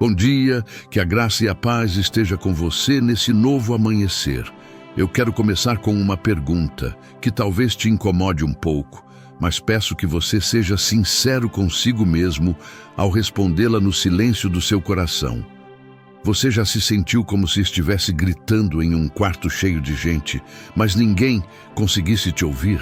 Bom dia, que a graça e a paz esteja com você nesse novo amanhecer. Eu quero começar com uma pergunta que talvez te incomode um pouco, mas peço que você seja sincero consigo mesmo ao respondê-la no silêncio do seu coração. Você já se sentiu como se estivesse gritando em um quarto cheio de gente, mas ninguém conseguisse te ouvir?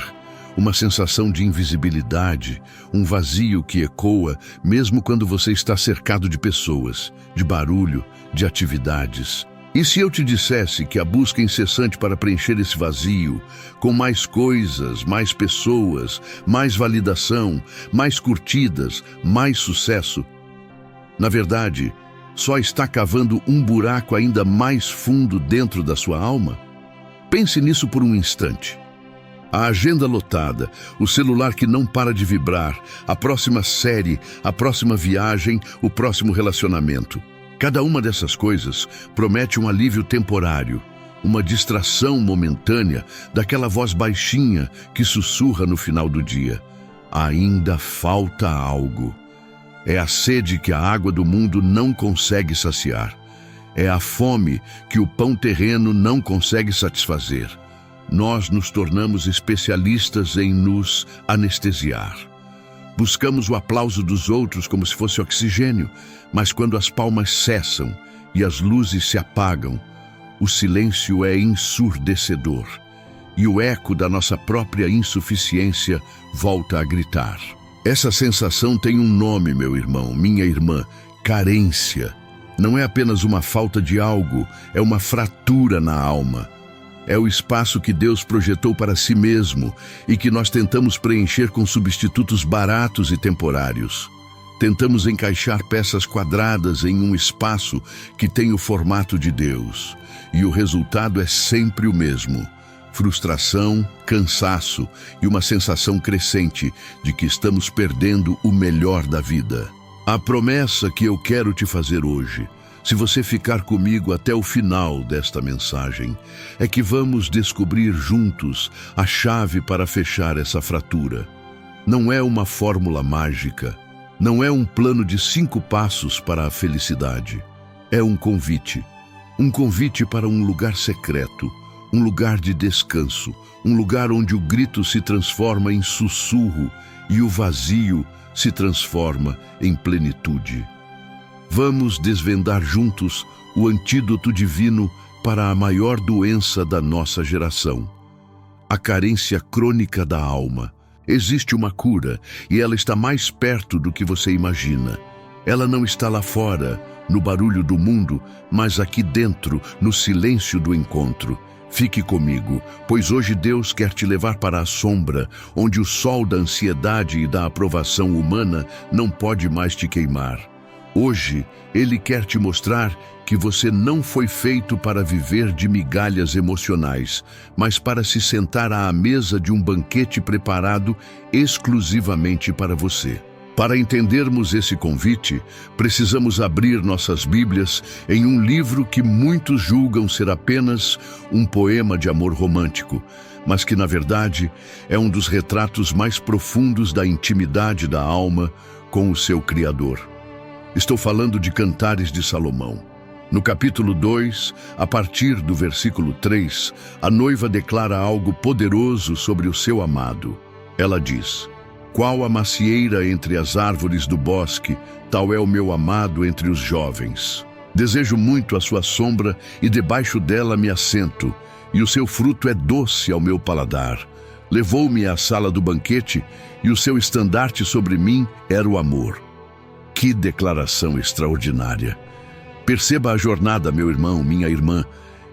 Uma sensação de invisibilidade, um vazio que ecoa mesmo quando você está cercado de pessoas, de barulho, de atividades. E se eu te dissesse que a busca incessante para preencher esse vazio, com mais coisas, mais pessoas, mais validação, mais curtidas, mais sucesso, na verdade, só está cavando um buraco ainda mais fundo dentro da sua alma? Pense nisso por um instante. A agenda lotada, o celular que não para de vibrar, a próxima série, a próxima viagem, o próximo relacionamento. Cada uma dessas coisas promete um alívio temporário, uma distração momentânea daquela voz baixinha que sussurra no final do dia. Ainda falta algo. É a sede que a água do mundo não consegue saciar. É a fome que o pão terreno não consegue satisfazer. Nós nos tornamos especialistas em nos anestesiar. Buscamos o aplauso dos outros como se fosse oxigênio, mas quando as palmas cessam e as luzes se apagam, o silêncio é ensurdecedor e o eco da nossa própria insuficiência volta a gritar. Essa sensação tem um nome, meu irmão, minha irmã: carência. Não é apenas uma falta de algo, é uma fratura na alma. É o espaço que Deus projetou para si mesmo e que nós tentamos preencher com substitutos baratos e temporários. Tentamos encaixar peças quadradas em um espaço que tem o formato de Deus. E o resultado é sempre o mesmo: frustração, cansaço e uma sensação crescente de que estamos perdendo o melhor da vida. A promessa que eu quero te fazer hoje, se você ficar comigo até o final desta mensagem, é que vamos descobrir juntos a chave para fechar essa fratura. Não é uma fórmula mágica, não é um plano de 5 passos para a felicidade. É um convite para um lugar secreto, um lugar de descanso, um lugar onde o grito se transforma em sussurro e o vazio se transforma em plenitude. Vamos desvendar juntos o antídoto divino para a maior doença da nossa geração: a carência crônica da alma. Existe uma cura e ela está mais perto do que você imagina. Ela não está lá fora, no barulho do mundo, mas aqui dentro, no silêncio do encontro. Fique comigo, pois hoje Deus quer te levar para a sombra, onde o sol da ansiedade e da aprovação humana não pode mais te queimar. Hoje, Ele quer te mostrar que você não foi feito para viver de migalhas emocionais, mas para se sentar à mesa de um banquete preparado exclusivamente para você. Para entendermos esse convite, precisamos abrir nossas Bíblias em um livro que muitos julgam ser apenas um poema de amor romântico, mas que, na verdade, é um dos retratos mais profundos da intimidade da alma com o seu Criador. Estou falando de Cantares de Salomão. No capítulo 2, a partir do versículo 3, a noiva declara algo poderoso sobre o seu amado. Ela diz: "Qual a macieira entre as árvores do bosque, tal é o meu amado entre os jovens. Desejo muito a sua sombra e debaixo dela me assento, e o seu fruto é doce ao meu paladar. Levou-me à sala do banquete, e o seu estandarte sobre mim era o amor." Que declaração extraordinária! Perceba a jornada, meu irmão, minha irmã.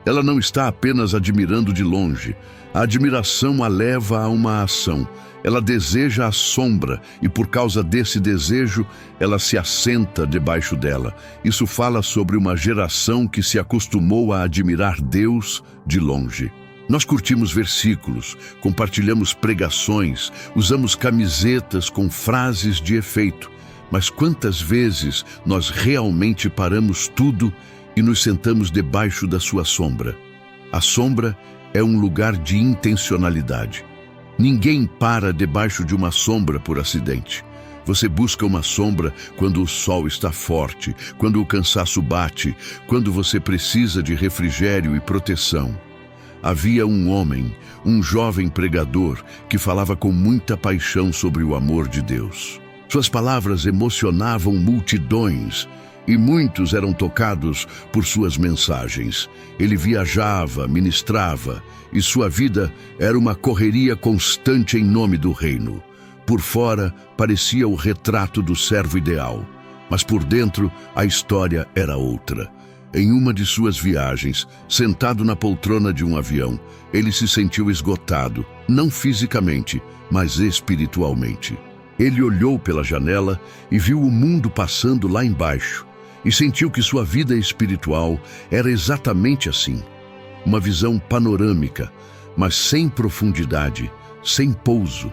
Ela não está apenas admirando de longe. A admiração a leva a uma ação. Ela deseja a sombra e, por causa desse desejo, ela se assenta debaixo dela. Isso fala sobre uma geração que se acostumou a admirar Deus de longe. Nós curtimos versículos, compartilhamos pregações, usamos camisetas com frases de efeito. Mas quantas vezes nós realmente paramos tudo e nos sentamos debaixo da sua sombra? A sombra é um lugar de intencionalidade. Ninguém para debaixo de uma sombra por acidente. Você busca uma sombra quando o sol está forte, quando o cansaço bate, quando você precisa de refrigério e proteção. Havia um homem, um jovem pregador, que falava com muita paixão sobre o amor de Deus. Suas palavras emocionavam multidões e muitos eram tocados por suas mensagens. Ele viajava, ministrava e sua vida era uma correria constante em nome do reino. Por fora, parecia o retrato do servo ideal, mas por dentro a história era outra. Em uma de suas viagens, sentado na poltrona de um avião, ele se sentiu esgotado, não fisicamente, mas espiritualmente. Ele olhou pela janela e viu o mundo passando lá embaixo, e sentiu que sua vida espiritual era exatamente assim. Uma visão panorâmica, mas sem profundidade, sem pouso.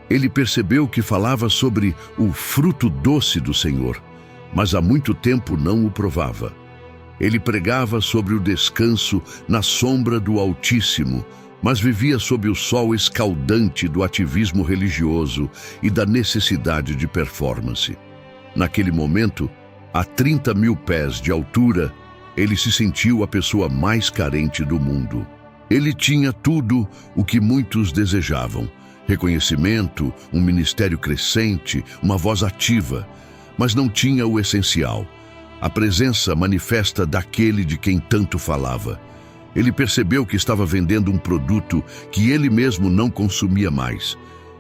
Ele percebeu que falava sobre o fruto doce do Senhor, mas há muito tempo não o provava. Ele pregava sobre o descanso na sombra do Altíssimo, mas vivia sob o sol escaldante do ativismo religioso e da necessidade de performance. Naquele momento, a 30 mil pés de altura, ele se sentiu a pessoa mais carente do mundo. Ele tinha tudo o que muitos desejavam: reconhecimento, um ministério crescente, uma voz ativa, mas não tinha o essencial, a presença manifesta daquele de quem tanto falava. Ele percebeu que estava vendendo um produto que ele mesmo não consumia mais.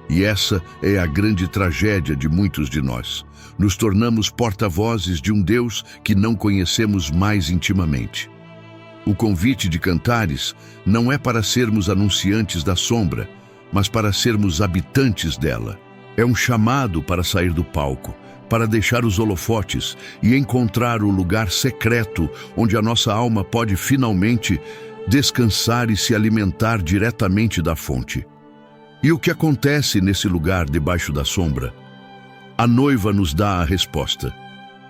E essa é a grande tragédia de muitos de nós. Nos tornamos porta-vozes de um Deus que não conhecemos mais intimamente. O convite de Cantares não é para sermos anunciantes da sombra, mas para sermos habitantes dela. É um chamado para sair do palco, para deixar os holofotes e encontrar o lugar secreto onde a nossa alma pode finalmente descansar e se alimentar diretamente da fonte. E o que acontece nesse lugar debaixo da sombra? A noiva nos dá a resposta.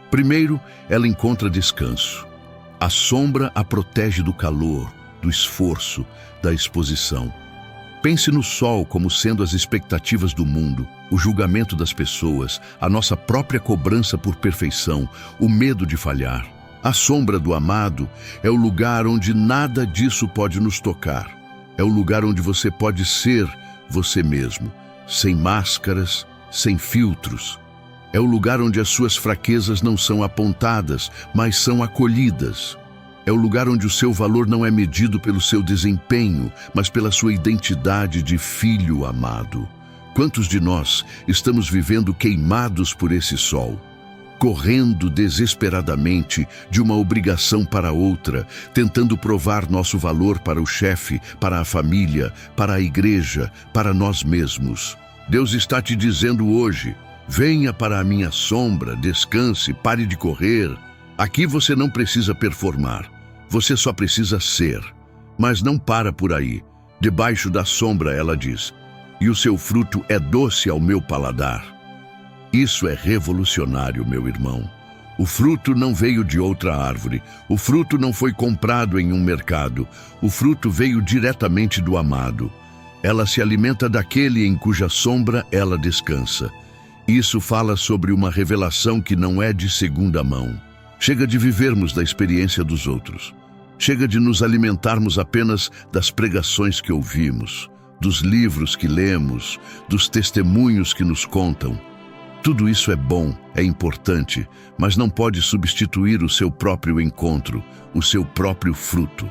Primeiro, ela encontra descanso. A sombra a protege do calor, do esforço, da exposição. Pense no sol como sendo as expectativas do mundo, o julgamento das pessoas, a nossa própria cobrança por perfeição, o medo de falhar. A sombra do amado é o lugar onde nada disso pode nos tocar. É o lugar onde você pode ser você mesmo, sem máscaras, sem filtros. É o lugar onde as suas fraquezas não são apontadas, mas são acolhidas. É o lugar onde o seu valor não é medido pelo seu desempenho, mas pela sua identidade de filho amado. Quantos de nós estamos vivendo queimados por esse sol, correndo desesperadamente de uma obrigação para outra, tentando provar nosso valor para o chefe, para a família, para a igreja, para nós mesmos? Deus está te dizendo hoje: venha para a minha sombra, descanse, pare de correr. Aqui você não precisa performar, você só precisa ser. Mas não para por aí. Debaixo da sombra, ela diz, e o seu fruto é doce ao meu paladar. Isso é revolucionário, meu irmão. O fruto não veio de outra árvore. O fruto não foi comprado em um mercado. O fruto veio diretamente do amado. Ela se alimenta daquele em cuja sombra ela descansa. Isso fala sobre uma revelação que não é de segunda mão. Chega de vivermos da experiência dos outros. Chega de nos alimentarmos apenas das pregações que ouvimos, dos livros que lemos, dos testemunhos que nos contam. Tudo isso é bom, é importante, mas não pode substituir o seu próprio encontro, o seu próprio fruto.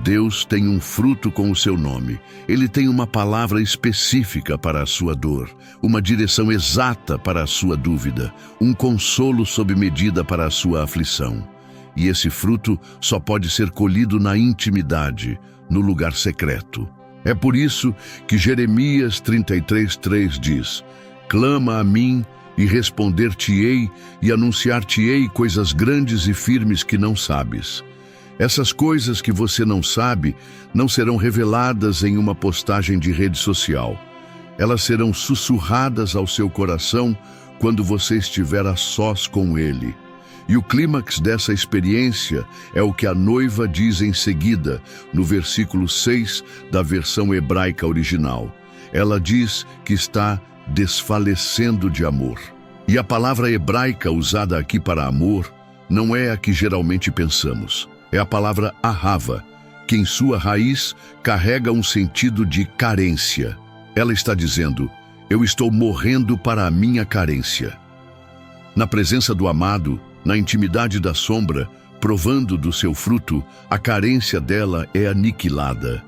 Deus tem um fruto com o seu nome. Ele tem uma palavra específica para a sua dor, uma direção exata para a sua dúvida, um consolo sob medida para a sua aflição. E esse fruto só pode ser colhido na intimidade, no lugar secreto. É por isso que Jeremias 33:3 diz: clama a mim e responder-te-ei e anunciar-te-ei coisas grandes e firmes que não sabes. Essas coisas que você não sabe não serão reveladas em uma postagem de rede social. Elas serão sussurradas ao seu coração quando você estiver a sós com ele. E o clímax dessa experiência é o que a noiva diz em seguida, no versículo 6 da versão hebraica original. Ela diz que está desfalecendo de amor. E a palavra hebraica usada aqui para amor não é a que geralmente pensamos. É a palavra ahava, que em sua raiz carrega um sentido de carência. Ela está dizendo: eu estou morrendo para a minha carência. Na presença do amado, na intimidade da sombra, provando do seu fruto, a carência dela é aniquilada.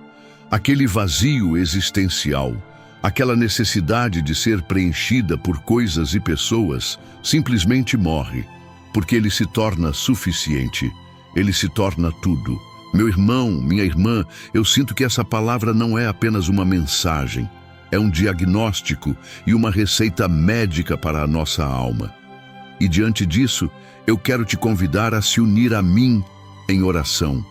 Aquele vazio existencial, aquela necessidade de ser preenchida por coisas e pessoas, simplesmente morre, porque ele se torna suficiente, ele se torna tudo. Meu irmão, minha irmã, eu sinto que essa palavra não é apenas uma mensagem, é um diagnóstico e uma receita médica para a nossa alma. E diante disso, eu quero te convidar a se unir a mim em oração.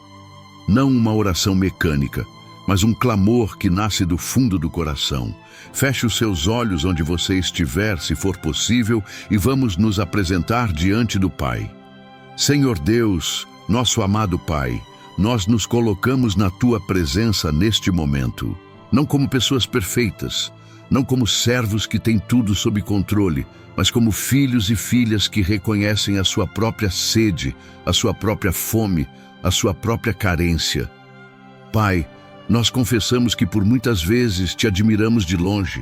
Não uma oração mecânica, mas um clamor que nasce do fundo do coração. Feche os seus olhos onde você estiver, se for possível, e vamos nos apresentar diante do Pai. Senhor Deus, nosso amado Pai, nós nos colocamos na Tua presença neste momento, não como pessoas perfeitas, não como servos que têm tudo sob controle, mas como filhos e filhas que reconhecem a sua própria sede, a sua própria fome, a sua própria carência. Pai, nós confessamos que por muitas vezes te admiramos de longe.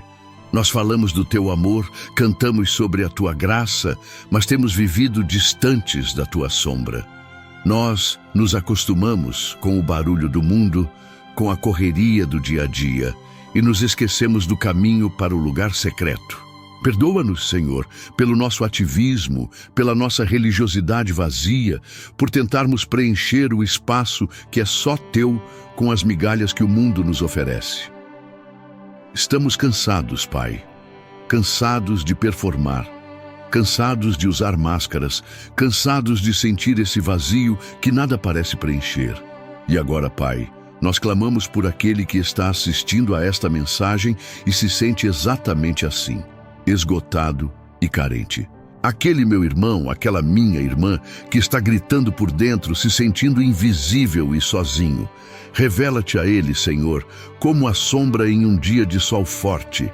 Nós falamos do teu amor, cantamos sobre a tua graça, mas temos vivido distantes da tua sombra. Nós nos acostumamos com o barulho do mundo, com a correria do dia a dia, e nos esquecemos do caminho para o lugar secreto. Perdoa-nos, Senhor, pelo nosso ativismo, pela nossa religiosidade vazia, por tentarmos preencher o espaço que é só teu com as migalhas que o mundo nos oferece. Estamos cansados, Pai, cansados de performar, cansados de usar máscaras, cansados de sentir esse vazio que nada parece preencher. E agora, Pai, nós clamamos por aquele que está assistindo a esta mensagem e se sente exatamente assim, esgotado e carente. Aquele meu irmão, aquela minha irmã, que está gritando por dentro, se sentindo invisível e sozinho. Revela-te a ele, Senhor, como a sombra em um dia de sol forte.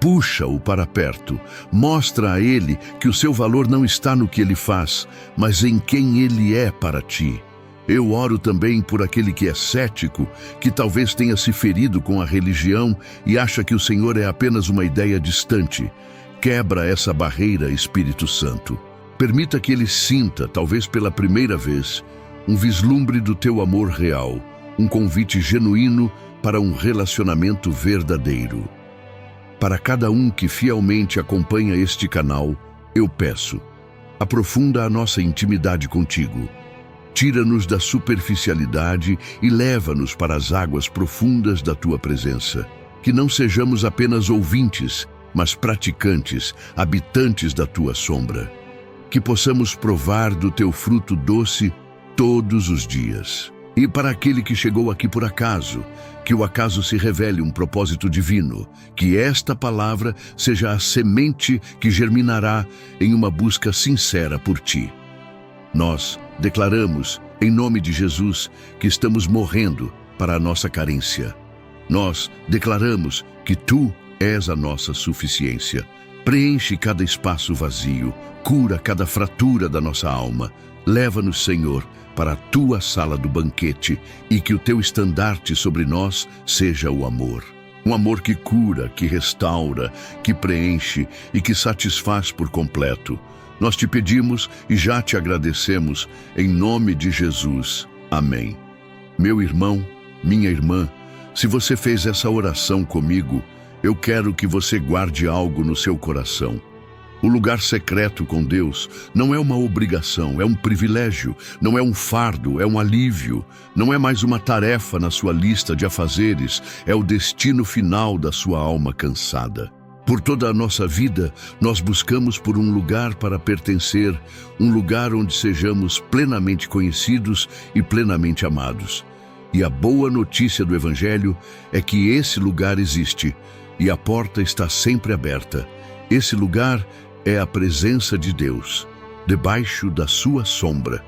Puxa-o para perto, mostra a ele que o seu valor não está no que ele faz, mas em quem ele é para ti. Eu oro também por aquele que é cético, que talvez tenha se ferido com a religião e acha que o Senhor é apenas uma ideia distante. Quebra essa barreira, Espírito Santo. Permita que ele sinta, talvez pela primeira vez, um vislumbre do teu amor real, um convite genuíno para um relacionamento verdadeiro. Para cada um que fielmente acompanha este canal, eu peço, aprofunda a nossa intimidade contigo. Tira-nos da superficialidade e leva-nos para as águas profundas da tua presença. Que não sejamos apenas ouvintes, mas praticantes, habitantes da tua sombra. Que possamos provar do teu fruto doce todos os dias. E para aquele que chegou aqui por acaso, que o acaso se revele um propósito divino, que esta palavra seja a semente que germinará em uma busca sincera por ti. Nós declaramos, em nome de Jesus, que estamos morrendo para a nossa carência. Nós declaramos que tu és a nossa suficiência. Preenche cada espaço vazio, cura cada fratura da nossa alma. Leva-nos, Senhor, para a tua sala do banquete e que o teu estandarte sobre nós seja o amor. Um amor que cura, que restaura, que preenche e que satisfaz por completo. Nós te pedimos e já te agradecemos, em nome de Jesus. Amém. Meu irmão, minha irmã, se você fez essa oração comigo, eu quero que você guarde algo no seu coração. O lugar secreto com Deus não é uma obrigação, é um privilégio, não é um fardo, é um alívio, não é mais uma tarefa na sua lista de afazeres, é o destino final da sua alma cansada. Por toda a nossa vida, nós buscamos por um lugar para pertencer, um lugar onde sejamos plenamente conhecidos e plenamente amados. E a boa notícia do Evangelho é que esse lugar existe e a porta está sempre aberta. Esse lugar é a presença de Deus, debaixo da sua sombra.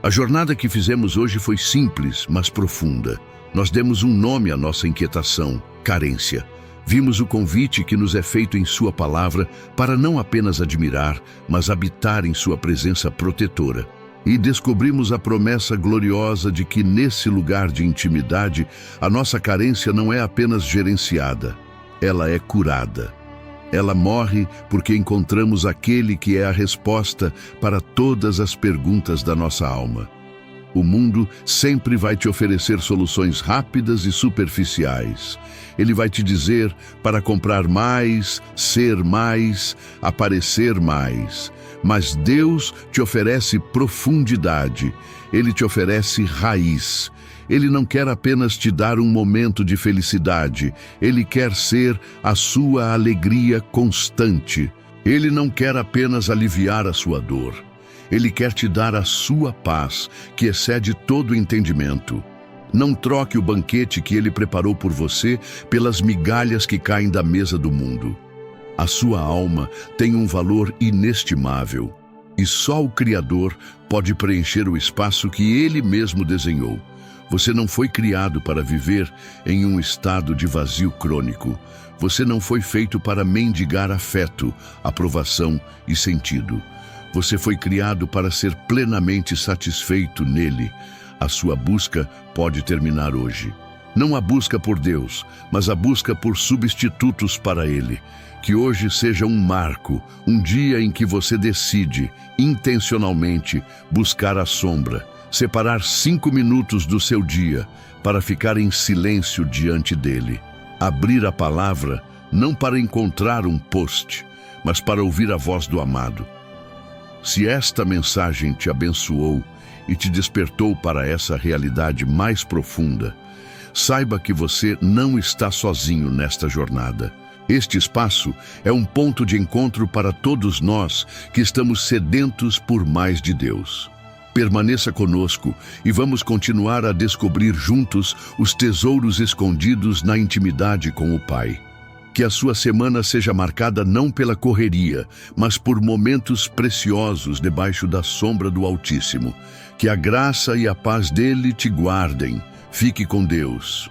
A jornada que fizemos hoje foi simples, mas profunda. Nós demos um nome à nossa inquietação, carência. Vimos o convite que nos é feito em Sua palavra para não apenas admirar, mas habitar em Sua presença protetora. E descobrimos a promessa gloriosa de que nesse lugar de intimidade, a nossa carência não é apenas gerenciada, ela é curada. Ela morre porque encontramos aquele que é a resposta para todas as perguntas da nossa alma. O mundo sempre vai te oferecer soluções rápidas e superficiais. Ele vai te dizer para comprar mais, ser mais, aparecer mais. Mas Deus te oferece profundidade. Ele te oferece raiz. Ele não quer apenas te dar um momento de felicidade. Ele quer ser a sua alegria constante. Ele não quer apenas aliviar a sua dor. Ele quer te dar a sua paz, que excede todo entendimento. Não troque o banquete que Ele preparou por você pelas migalhas que caem da mesa do mundo. A sua alma tem um valor inestimável, e só o Criador pode preencher o espaço que Ele mesmo desenhou. Você não foi criado para viver em um estado de vazio crônico. Você não foi feito para mendigar afeto, aprovação e sentido. Você foi criado para ser plenamente satisfeito nele. A sua busca pode terminar hoje. Não a busca por Deus, mas a busca por substitutos para Ele. Que hoje seja um marco, um dia em que você decide, intencionalmente, buscar a sombra, separar 5 minutos do seu dia para ficar em silêncio diante dele. Abrir a palavra, não para encontrar um post, mas para ouvir a voz do amado. Se esta mensagem te abençoou e te despertou para essa realidade mais profunda, saiba que você não está sozinho nesta jornada. Este espaço é um ponto de encontro para todos nós que estamos sedentos por mais de Deus. Permaneça conosco e vamos continuar a descobrir juntos os tesouros escondidos na intimidade com o Pai. Que a sua semana seja marcada não pela correria, mas por momentos preciosos debaixo da sombra do Altíssimo. Que a graça e a paz dele te guardem. Fique com Deus.